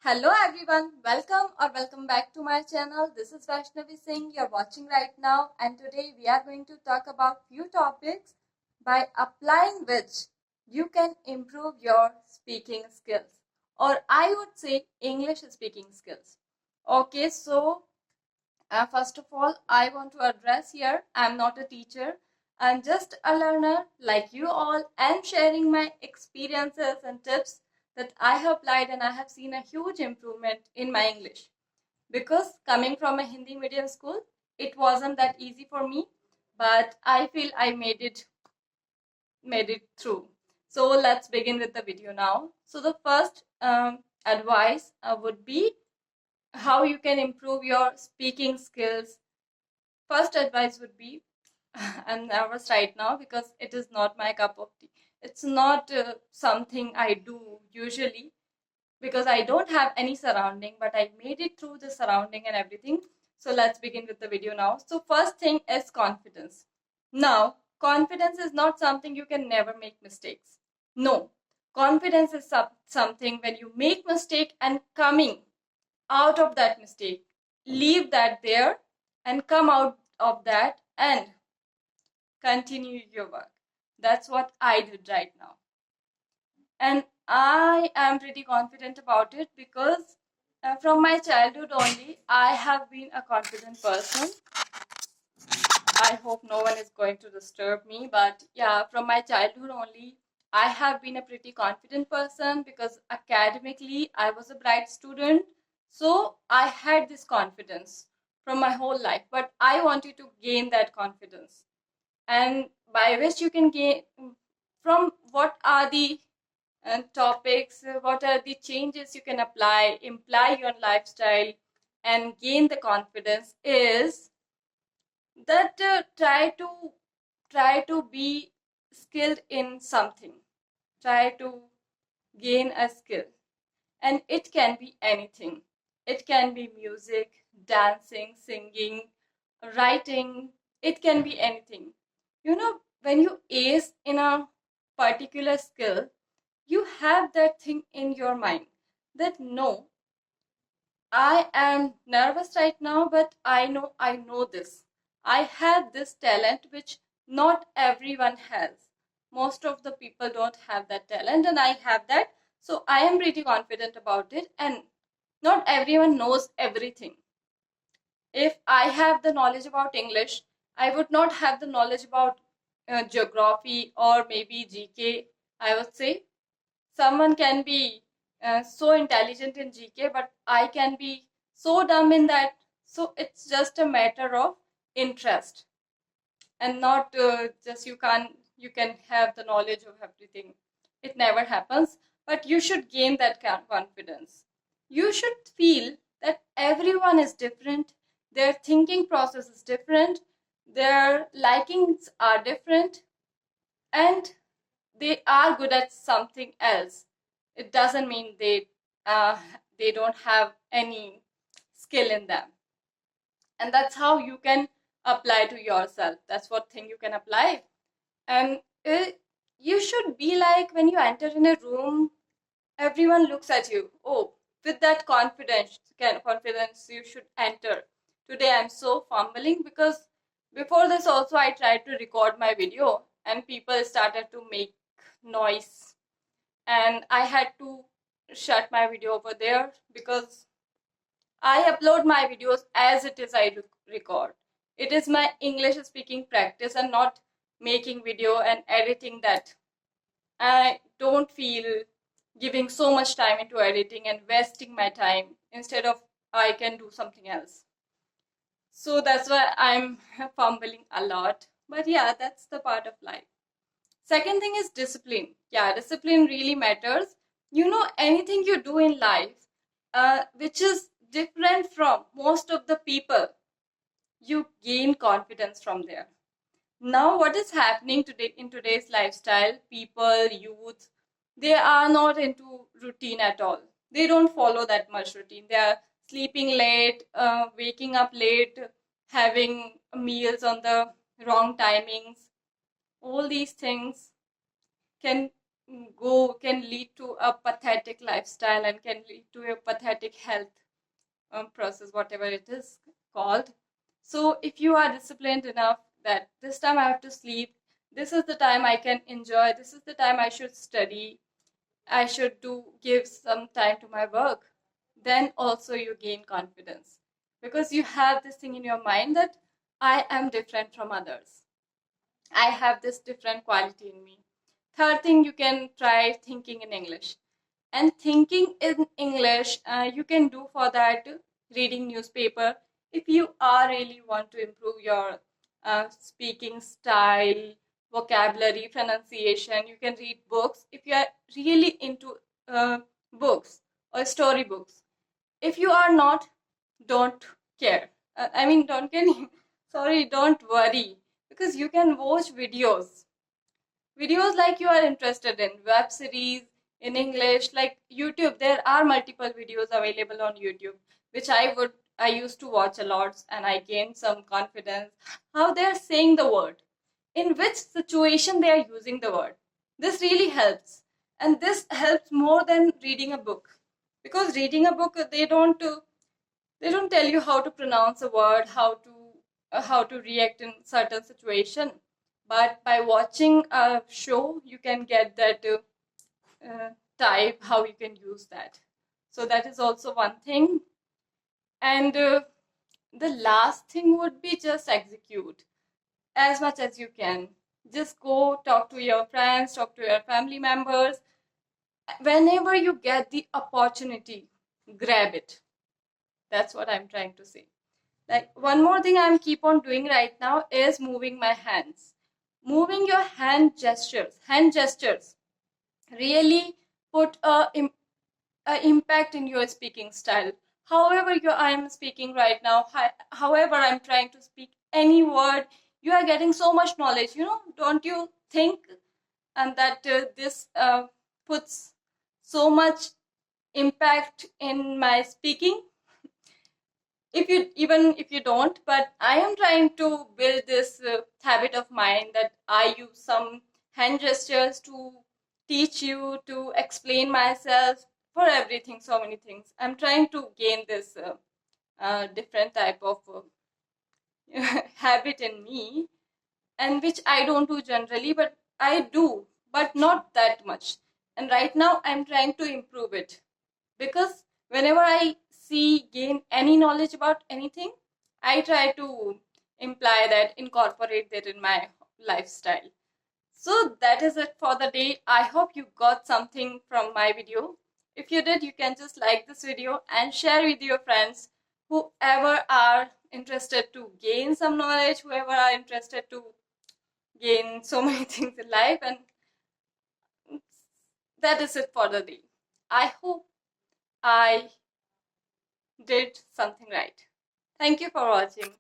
Hello everyone, welcome back to my channel. This is Vaishnavi Singh you're watching right now, and today we are going to talk about few topics by applying which you can improve your speaking skills, or I would say English speaking skills. Okay, so first of all, I want to address here I'm not a teacher, I'm just a learner like you all and sharing my experiences and tips that I have applied, and I have seen a huge improvement in my English. Because coming from a Hindi medium school, it wasn't that easy for me, but I feel I made it through. So let's begin with the video now. So the first advice would be how you can improve your speaking skills. First advice would be I'm nervous right now because it is not my cup of tea. It's not something I do usually because I don't have any surrounding, but I made it through the surrounding and everything. So let's begin with the video now. So first thing is confidence. Now, confidence is not something you can never make mistakes. No, confidence is something when you make mistake and coming out of that mistake, leave that there and come out of that and continue your work. That's what I did right now. And I am pretty confident about it because from my childhood only, I have been a confident person. I hope no one is going to disturb me, but yeah, from my childhood only, I have been a pretty confident person because academically, I was a bright student. So I had this confidence from my whole life, but I wanted to gain that confidence. And by which you can gain from what are the topics, what are the changes you can imply your lifestyle and gain the confidence is that try to be skilled in something, try to gain a skill, and it can be anything. It can be music, dancing, singing, writing. It can be anything. When you ace in a particular skill, you have that thing in your mind that no, I am nervous right now, but I know this. I have this talent which not everyone has. Most of the people don't have that talent, and I have that. So I am pretty confident about it, and not everyone knows everything. If I have the knowledge about English, I would not have the knowledge about geography or maybe GK. I would say someone can be so intelligent in GK, but I can be so dumb in that. So it's just a matter of interest, and not just you can have the knowledge of everything. It never happens, but you should gain that confidence. You should feel that everyone is different, their thinking process is different, their likings are different, and they are good at something else. It doesn't mean uh, they don't have any skill in them. And that's how you can apply to yourself. That's what thing you can apply. And you should be like when you enter in a room, everyone looks at you. Oh, with that confidence you should enter. Today I'm so fumbling because before this also I tried to record my video and people started to make noise, and I had to shut my video over there because I upload my videos as it is I record. It is my English speaking practice and not making video and editing that. I don't feel giving so much time into editing and wasting my time instead of I can do something else. So that's why I'm fumbling a lot. But yeah, that's the part of life. Second thing is discipline. Yeah, discipline really matters. Anything you do in life, which is different from most of the people, you gain confidence from there. Now, what is happening today in today's lifestyle? People, youth, they are not into routine at all. They don't follow that much routine. They are sleeping late, waking up late, having meals on the wrong timings. All these things can can lead to a pathetic lifestyle and can lead to a pathetic health process, whatever it is called. So if you are disciplined enough that this time I have to sleep, this is the time I can enjoy, this is the time I should study, I should give some time to my work, then also you gain confidence, because you have this thing in your mind that I am different from others, I have this different quality in me. Third thing, you can try thinking in English. And thinking in English, you can do for that reading newspaper. If you are really want to improve your speaking style, vocabulary, pronunciation, you can read books. If you are really into books or story books, if you are not, don't care. Don't care. Sorry, don't worry, because you can watch videos like you are interested in web series in English, like YouTube. There are multiple videos available on YouTube, which I used to watch a lot, and I gained some confidence how they are saying the word, in which situation they are using the word. This really helps, and this helps more than reading a book, because reading a book, they don't tell you how to pronounce a word, how to react in certain situation. But by watching a show, you can get that type, how you can use that. So that is also one thing. And the last thing would be just execute as much as you can. Just go talk to your friends, talk to your family members. Whenever you get the opportunity, grab it. That's what I'm trying to say. Like, one more thing I'm keep on doing right now is moving my hands. Moving your hand gestures really put a impact in your speaking style. However I am speaking right now, however I'm trying to speak any word, you are getting so much knowledge, don't you think? And that this puts so much impact in my speaking. If you don't, but I am trying to build this habit of mine, that I use some hand gestures to teach you, to explain myself, for everything, so many things. I'm trying to gain this different type of habit in me, and which I don't do generally, but I do, but not that much. And right now I'm trying to improve it, because whenever I gain any knowledge about anything, I try to imply that, incorporate that in my lifestyle. So that is it for the day. I hope you got something from my video. If you did, you can just like this video and share with your friends, whoever are interested to gain some knowledge, whoever are interested to gain so many things in life. And that is it for the day. I hope I did something right. Thank you for watching.